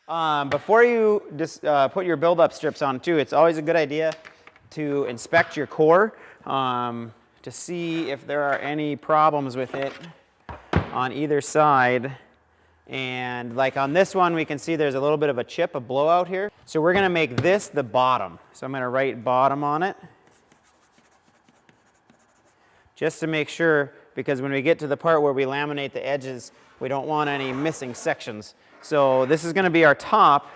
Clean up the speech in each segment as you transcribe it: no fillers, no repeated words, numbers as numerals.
Before you just put your build-up strips on too, it's always a good idea to inspect your core to see if there are any problems with it on either side. And like on this one, we can see there's a little bit of a chip, a blowout here. So we're gonna make this the bottom. So I'm gonna write bottom on it, just to make sure, because when we get to the part where we laminate the edges, we don't want any missing sections. So this is gonna be our top.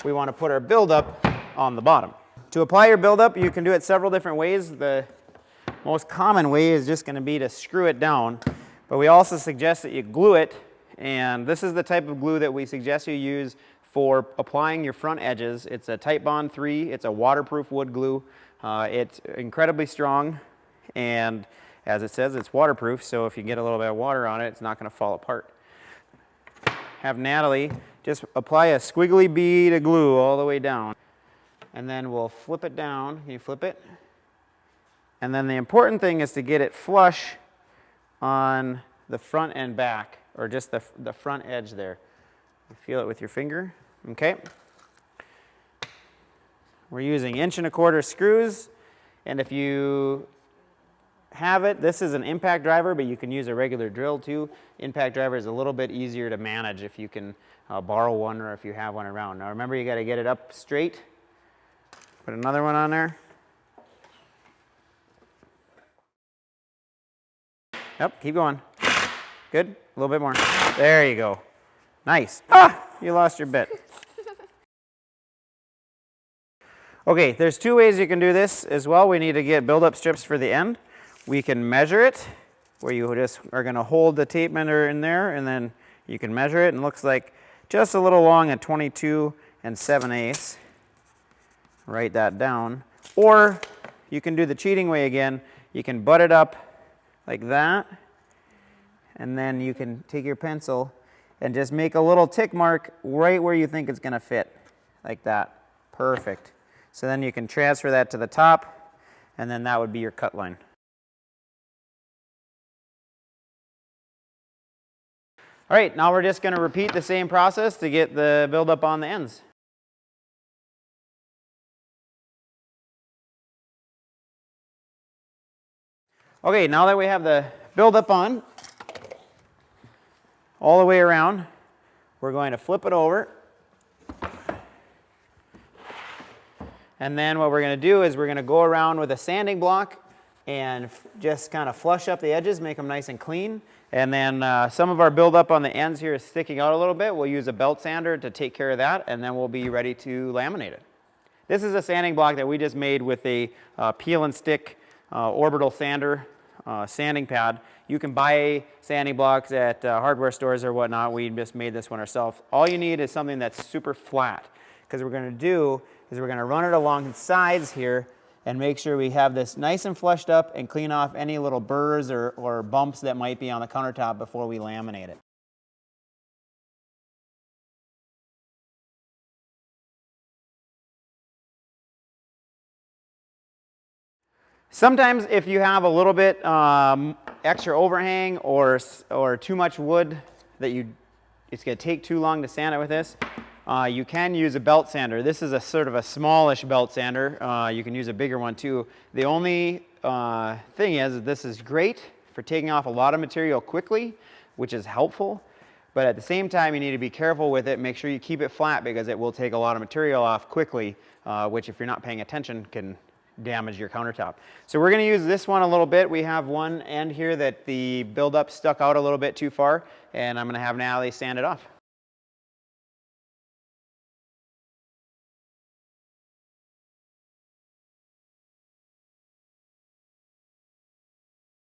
We wanna put our buildup on the bottom. To apply your buildup, you can do it several different ways. The most common way is just gonna be to screw it down, but we also suggest that you glue it. And this is the type of glue that we suggest you use for applying your front edges. It's a Titebond 3. It's a waterproof wood glue. It's incredibly strong, and as it says, it's waterproof, so if you get a little bit of water on it, it's not going to fall apart. Have Natalie just apply a squiggly bead of glue all the way down, and then we'll flip it down. Can you flip it? And then the important thing is to get it flush on the front and back, or just the front edge there. You feel it with your finger, okay? We're using 1 1/4" screws, and if you have it, this is an impact driver, but you can use a regular drill too. Impact driver is a little bit easier to manage if you can borrow one or if you have one around. Now remember, you got to get it up straight. Put another one on there. Yep, keep going. Good, a little bit more. There you go. Nice. Ah, you lost your bit. Okay, there's 2 ways you can do this as well. We need to get build-up strips for the end. We can measure it, where you just are gonna hold the tape measure in there, and then you can measure it, and it looks like just a little long at 22 7/8. Write that down. Or you can do the cheating way again. You can butt it up like that, and then you can take your pencil and just make a little tick mark right where you think it's gonna fit, like that. Perfect. So then you can transfer that to the top, and then that would be your cut line. All right, now we're just gonna repeat the same process to get the buildup on the ends. Okay, now that we have the buildup on all the way around, we're going to flip it over. And then what we're going to do is we're going to go around with a sanding block and just kind of flush up the edges, make them nice and clean. And then some of our buildup on the ends here is sticking out a little bit. We'll use a belt sander to take care of that, and then we'll be ready to laminate it. This is a sanding block that we just made with a peel and stick orbital sander sanding pad. You can buy sanding blocks at hardware stores or whatnot. We just made this one ourselves. All you need is something that's super flat, because what we're going to do is we're going to run it along the sides here and make sure we have this nice and flushed up and clean off any little burrs or bumps that might be on the countertop before we laminate it. Sometimes if you have a little bit extra overhang or too much wood that it's going to take too long to sand it with this, you can use a belt sander. This is a sort of a smallish belt sander. You can use a bigger one too. The only thing is that this is great for taking off a lot of material quickly, which is helpful. But at the same time, you need to be careful with it. Make sure you keep it flat, because it will take a lot of material off quickly, which if you're not paying attention can damage your countertop. So we're going to use this one a little bit. We have one end here that the buildup stuck out a little bit too far, and I'm going to have Natalie sand it off.